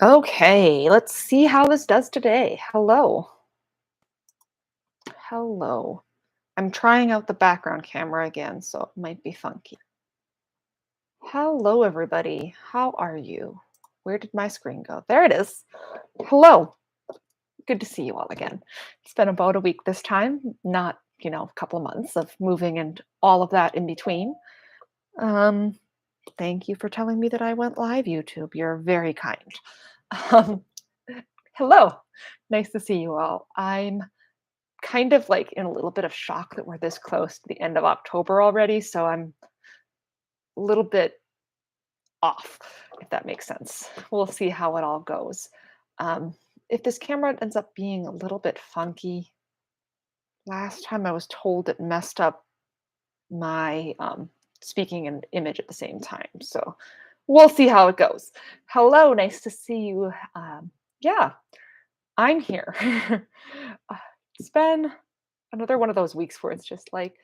Okay, let's see how this does today. Hello. Hello. I'm trying out the background camera again, so it might be funky. Hello, everybody. How are you? Where did my screen go? There it is. Hello. Good to see you all again. It's been about a week this time, not, a couple of months of moving and all of that in between. Um, Thank you for telling me that I went live, YouTube. You're very kind. Um, Hello. Nice to see you all. I'm kind of like in a little bit of shock that we're this close to the end of October already. So I'm a little bit off, if that makes sense. We'll see how it all goes. Um, if this camera ends up being a little bit funky, last time I was told it messed up my speaking and image at the same time. So we'll see how it goes. Hello, nice to see you. Yeah, I'm here. Uh, it's been another one of those weeks where it's just like,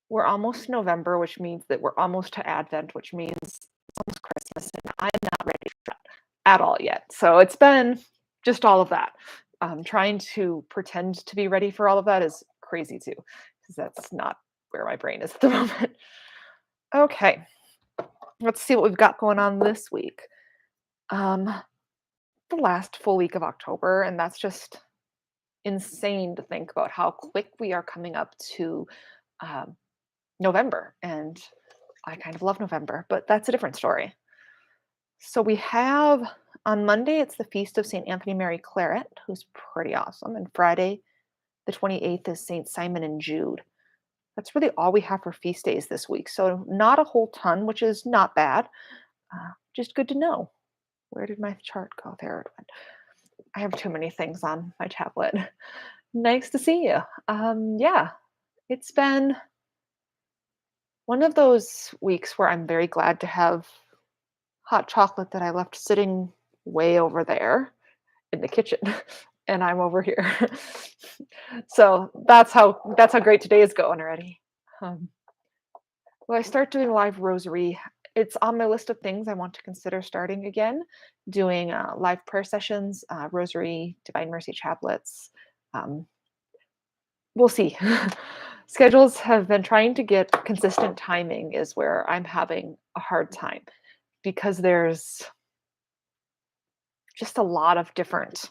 we're almost November, which means that we're almost to Advent, which means it's almost Christmas, and I'm not ready for that at all yet. So it's been just all of that. Trying to pretend to be ready for all of that is crazy too, because that's not where my brain is at the moment. Okay, let's see what we've got going on this week. Um, the last full week of October, and that's just insane to think about how quick we are coming up to um, November. And I kind of love November, but that's a different story. So we have on Monday, it's the feast of St. Anthony Mary Claret, who's pretty awesome. And Friday, the 28th, is St. Simon and Jude. That's really all we have for feast days this week. So not a whole ton, which is not bad. Just good to know. Where did my chart go? There it went. I have too many things on my tablet. Nice to see you. Yeah, it's been one of those weeks where I'm very glad to have hot chocolate that I left sitting way over there in the kitchen, and I'm over here. So that's how great today is going already. Um, will I start doing live rosary? It's on my list of things I want to consider starting again, doing live prayer sessions, rosary, Divine Mercy chaplets. Um, we'll see. Schedules have been trying to get consistent timing is where I'm having a hard time because there's just a lot of different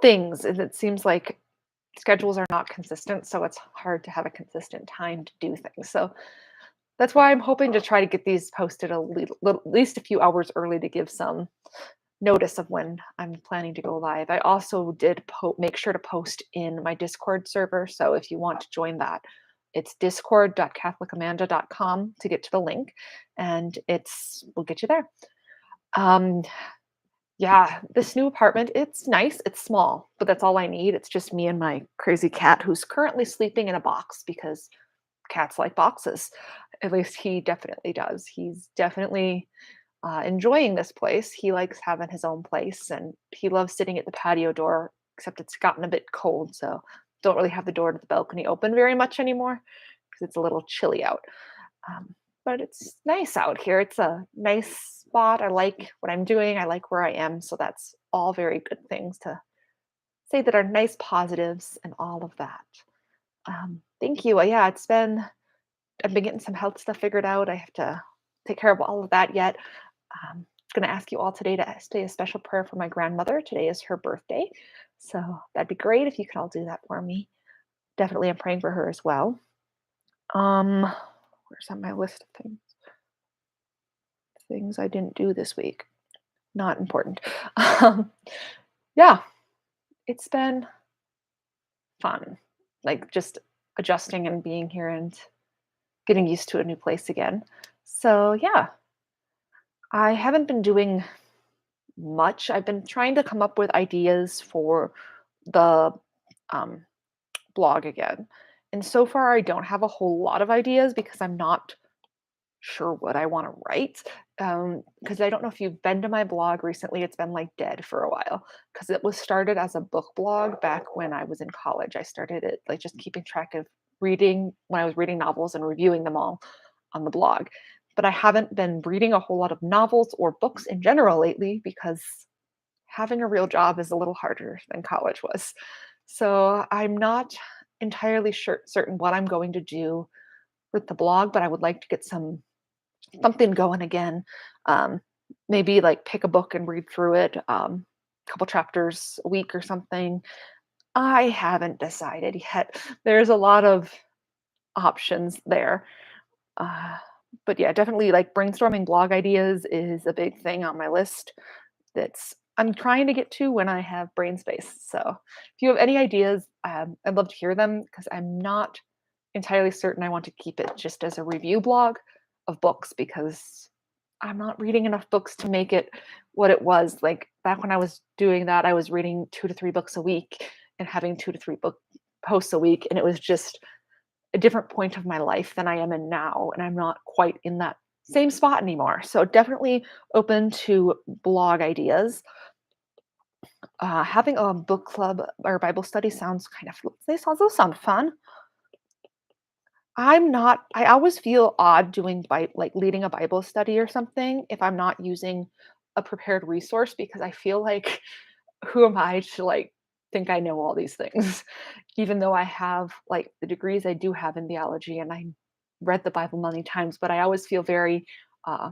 things, and it seems like schedules are not consistent, so it's hard to have a consistent time to do things. So that's why I'm hoping to try to get these posted at least a few hours early to give some notice of when I'm planning to go live. I also did make sure to post in my Discord server, so if you want to join that, it's discord.catholicamanda.com to get to the link, and we'll get you there. Um, Yeah, this new apartment, it's nice, it's small, but that's all I need. It's just me and my crazy cat who's currently sleeping in a box because cats like boxes. At least he definitely does. He's definitely enjoying this place. He likes having his own place and he loves sitting at the patio door, except it's gotten a bit cold, so don't really have the door to the balcony open very much anymore because it's a little chilly out. Um, but it's nice out here. It's a nice spot. I like what I'm doing. I like where I am. So that's all very good things to say that are nice positives and all of that. Thank you. Yeah, I've been getting some health stuff figured out. I have to take care of all of that yet. Going to ask you all today to say a special prayer for my grandmother. Today is her birthday. So that'd be great if you could all do that for me. Definitely, I'm praying for her as well. Where's on my list of things I didn't do this week? Not important. Um, yeah, it's been fun, like just adjusting and being here and getting used to a new place again. So, yeah, I haven't been doing much. I've been trying to come up with ideas for the um, blog again. And so far, I don't have a whole lot of ideas because I'm not sure what I want to write. Because I don't know if you've been to my blog recently, it's been like dead for a while because it was started as a book blog back when I was in college. I started it like just keeping track of reading when I was reading novels and reviewing them all on the blog. but I haven't been reading a whole lot of novels or books in general lately because having a real job is a little harder than college was. So I'm not entirely sure certain what I'm going to do with the blog, but I would like to get something going again. Um, Maybe like pick a book and read through it, a couple chapters a week or something. I haven't decided yet. There's a lot of options there. Uh, but yeah, definitely like brainstorming blog ideas is a big thing on my list that's I'm trying to get to when I have brain space. So if you have any ideas, I'd love to hear them because I'm not entirely certain I want to keep it just as a review blog of books because I'm not reading enough books to make it what it was. Like back when I was doing that, I was reading 2 to 3 books a week and having 2 to 3 book posts a week. And it was just a different point of my life than I am in now. And I'm not quite in that same spot anymore. So definitely open to blog ideas. Having a book club or Bible study sounds kind of those sound fun. I always feel odd doing like leading a Bible study or something if I'm not using a prepared resource because I feel like who am I to like think I know all these things? Even though I have like the degrees I do have in theology and I read the Bible many times, but I always feel very uh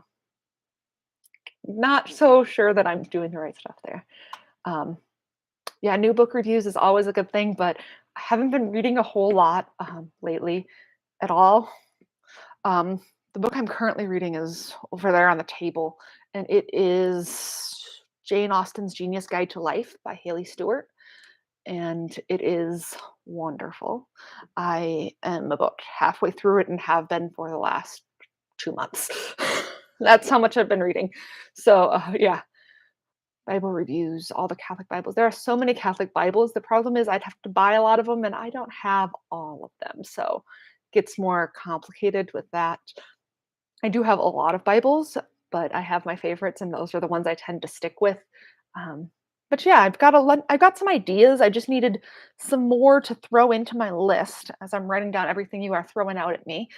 not so sure that I'm doing the right stuff there. Um yeah, new book reviews is always a good thing, but I haven't been reading a whole lot lately at all. Um, the book I'm currently reading is over there on the table, and it is Jane Austen's Genius Guide to Life by Haley Stewart, and it is wonderful. I am about halfway through it and have been for the last 2 months. That's how much I've been reading. So, yeah, Bible reviews, all the Catholic Bibles. There are so many Catholic Bibles. The problem is I'd have to buy a lot of them, and I don't have all of them. So, it gets more complicated with that. I do have a lot of Bibles, but I have my favorites, and those are the ones I tend to stick with. Um, but yeah, I've got some ideas. I just needed some more to throw into my list as I'm writing down everything you are throwing out at me,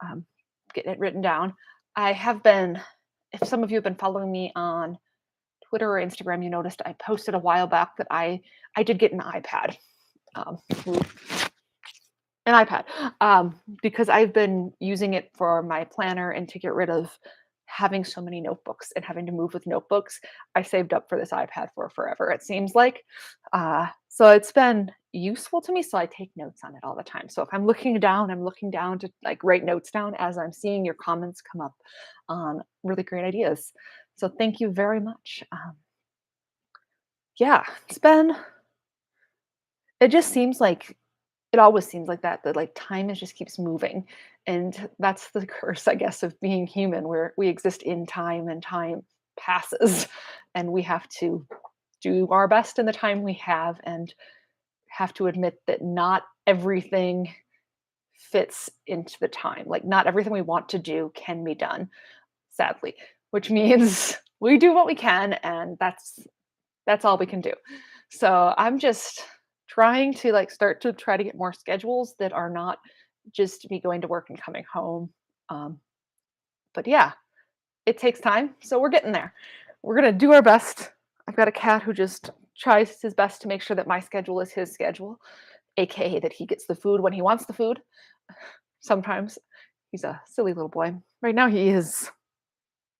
um, getting it written down. I have been, if some of you have been following me on Twitter or Instagram, you noticed I posted a while back that I did get an iPad. Um, an iPad, because I've been using it for my planner and to get rid of having so many notebooks and having to move with notebooks. I saved up for this iPad for forever, it seems like. So it's been useful to me. So I take notes on it all the time. So if I'm looking down to like write notes down as I'm seeing your comments come up on really great ideas. So thank you very much. Yeah, it just seems like it always seems like that like time is just keeps moving. And that's the curse, I guess, of being human, where we exist in time and time passes. And we have to do our best in the time we have and have to admit that not everything fits into the time. Like not everything we want to do can be done, sadly, which means we do what we can and that's all we can do. So I'm just trying to like start to try to get more schedules that are not just me going to work and coming home. Um, but yeah, it takes time. So we're getting there. We're going to do our best. I've got a cat who just tries his best to make sure that my schedule is his schedule, AKA that he gets the food when he wants the food. Sometimes he's a silly little boy. Right now, he is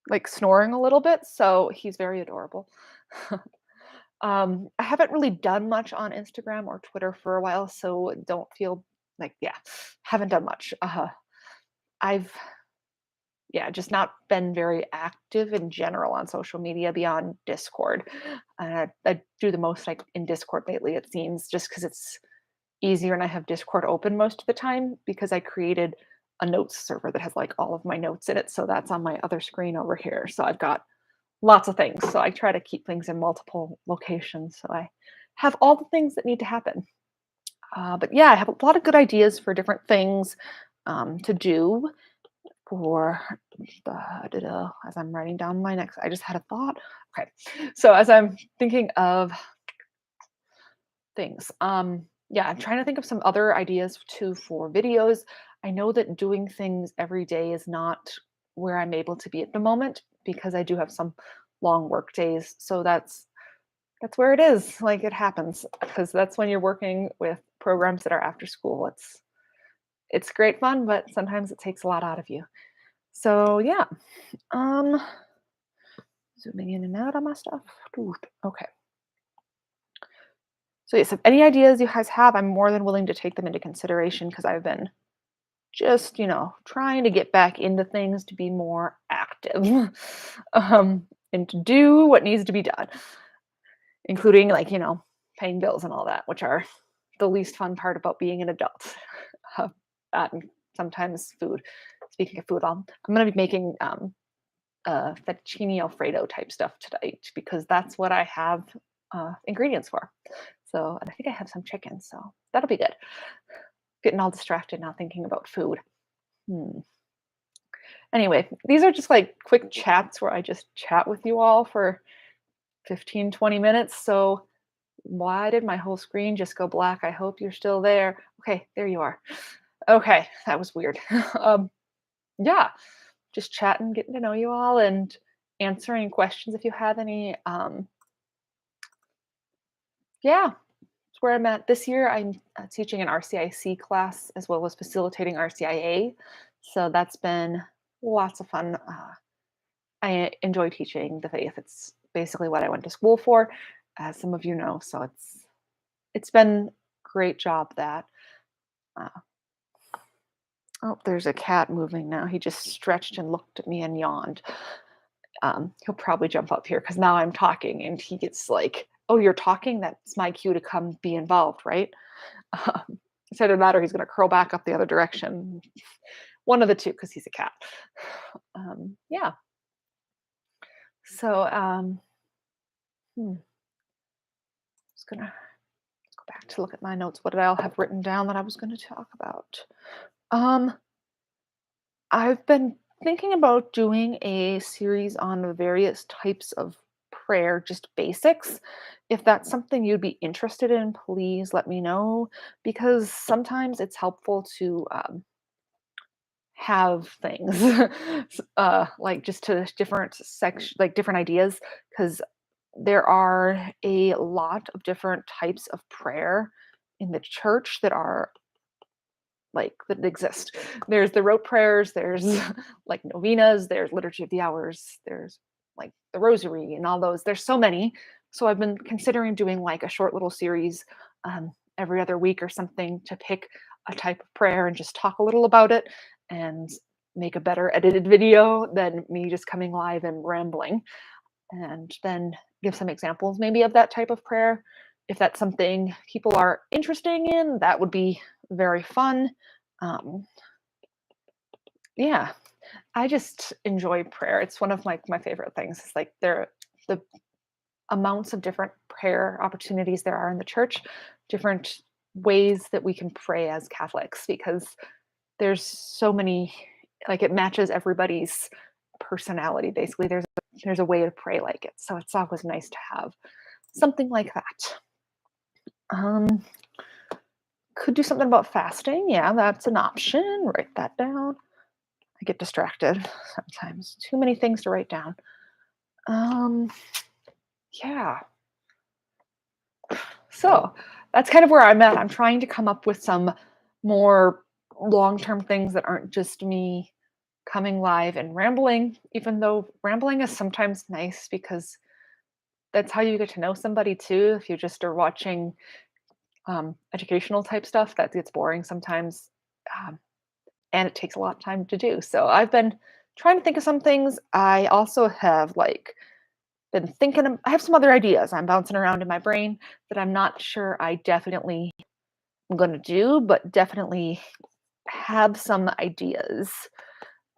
like snoring a little bit. So he's very adorable. I haven't really done much on Instagram or Twitter for a while, so don't feel like, yeah, haven't done much. I've, yeah, just not been very active in general on social media beyond Discord. I do the most like in Discord lately, it seems, just because it's easier and I have Discord open most of the time because I created a notes server that has like all of my notes in it. So that's on my other screen over here. So I've got lots of things. So I try to keep things in multiple locations. So I have all the things that need to happen. But yeah, I have a lot of good ideas for different things to do for as I'm writing down my next. I just had a thought. Okay. So as I'm thinking of things, yeah, I'm trying to think of some other ideas too for videos. I know that doing things every day is not where I'm able to be at the moment because I do have some long work days. So that's where it is. Like it happens because that's when you're working with programs that are after school. It's great fun, but sometimes it takes a lot out of you. So yeah. Um Zooming in and out on my stuff. Okay. So yes, if any ideas you guys have, I'm more than willing to take them into consideration because I've been just, trying to get back into things to be more active. And to do what needs to be done, including like, paying bills and all that, which are the least fun part about being an adult. Uh, that and sometimes food. Speaking of food, I'm going to be making fettuccine alfredo type stuff tonight because that's what I have ingredients for. So, and I think I have some chicken, so that'll be good. Getting all distracted now thinking about food. Hmm. Anyway, these are just like quick chats where I just chat with you all for 15, 20 minutes. So, why did my whole screen just go black? I hope you're still there. Okay, there you are. Okay, that was weird. Yeah, just chatting, getting to know you all, and answering questions if you have any. Yeah, it's where I'm at this year. I'm teaching an RCIC class as well as facilitating RCIA. So that's been lots of fun. I enjoy teaching the faith. It's basically what I went to school for, as some of you know. So it's been great job that. Uh, oh, there's a cat moving now. He just stretched and looked at me and yawned. He'll probably jump up here because now I'm talking and he gets like, "Oh, you're talking? That's my cue to come be involved, right?" It's either that or he's going to curl back up the other direction. One of the two because he's a cat. Yeah. So, just gonna go back to look at my notes. What did I all have written down that I was going to talk about? Um, I've been thinking about doing a series on the various types of prayer, just basics. If that's something you'd be interested in, please let me know because sometimes it's helpful to have things like just to different section, like different ideas, because there are a lot of different types of prayer in the church that are like that exist. There's the rote prayers, there's like novenas, there's liturgy of the hours, there's like the rosary and all those. There's so many. So I've been considering doing like a short little series every other week or something to pick a type of prayer and just talk a little about it and make a better edited video than me just coming live and rambling, and then give some examples maybe of that type of prayer. If that's something people are interested in, that would be very fun. Um, yeah, I just enjoy prayer. It's one of my favorite things. It's like the amounts of different prayer opportunities there are in the church, different ways that we can pray as Catholics because there's so many, like it matches everybody's personality basically. There's a way to pray like it. So it's always nice to have something like that. Um, could do something about fasting. Yeah, that's an option. Write that down. I get distracted sometimes. Too many things to write down. Um, yeah. So that's kind of where I'm at. I'm trying to come up with some more long-term things that aren't just me coming live and rambling, even though rambling is sometimes nice because that's how you get to know somebody too. If you just are watching educational type stuff, that gets boring sometimes. Um, and it takes a lot of time to do. So I've been trying to think of some things. I also have like been thinking I have some other ideas I'm bouncing around in my brain that I'm not sure I definitely am going to do, but definitely have some ideas.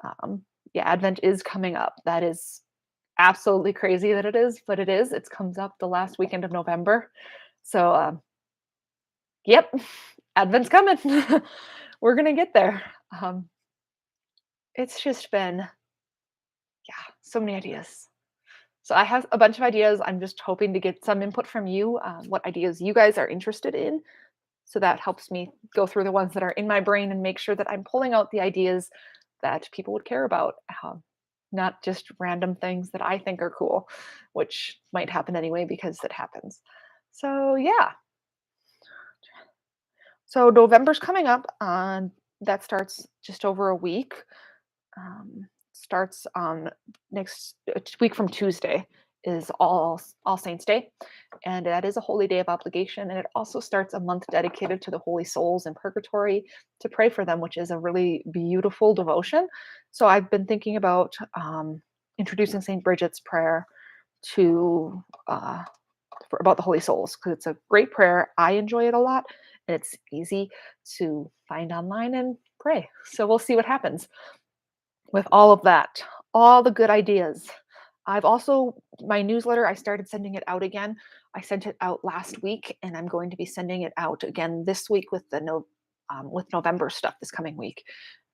Um, yeah, Advent is coming up. That is absolutely crazy that it is, but it is. It comes up the last weekend of November. So, yep, Advent's coming. We're going to get there. Um, it's just been, yeah, so many ideas. So I have a bunch of ideas. I'm just hoping to get some input from you, what ideas you guys are interested in. So that helps me go through the ones that are in my brain and make sure that I'm pulling out the ideas that people would care about. not just random things that I think are cool, which might happen anyway because it happens. So, yeah. So November's coming up. That starts just over a week. Starts on next week from Tuesday is All Saints Day, and that is a holy day of obligation. And it also starts a month dedicated to the holy souls in purgatory to pray for them, which is a really beautiful devotion. So I've been thinking about introducing Saint Bridget's prayer to about the holy souls because it's a great prayer. I enjoy it a lot, and it's easy to find online and pray. So we'll see what happens with all of that, all the good ideas. I've also my newsletter, I started sending it out again. I sent it out last week, and I'm going to be sending it out again this week with the no with November stuff this coming week,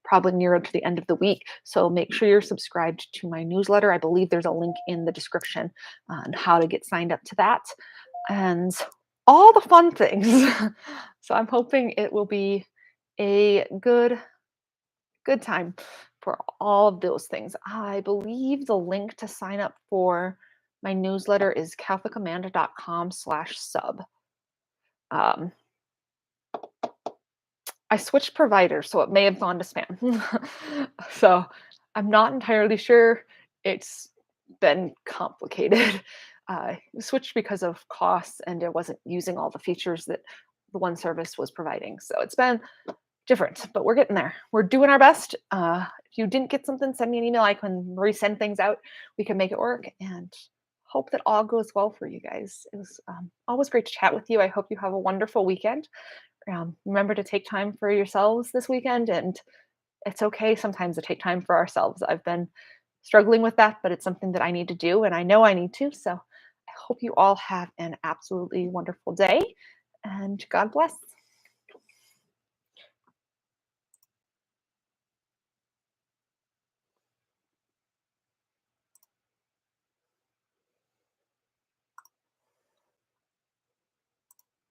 probably nearer to the end of the week. So make sure you're subscribed to my newsletter. I believe there's a link in the description on how to get signed up to that and all the fun things. So I'm hoping it will be a good time for all of those things. I believe the link to sign up for my newsletter is catholicamanda.com/sub. Um, I switched providers, so it may have gone to spam. So I'm not entirely sure. It's been complicated. Switched because of costs, and I wasn't using all the features that the one service was providing. So it's been different, but we're getting there. We're doing our best. If you didn't get something, send me an email. I can resend things out. We can make it work and hope that all goes well for you guys. It was always great to chat with you. I hope you have a wonderful weekend. Remember to take time for yourselves this weekend, and it's okay sometimes to take time for ourselves. I've been struggling with that, but it's something that I need to do, and I know I need to. So I hope you all have an absolutely wonderful day, and God bless.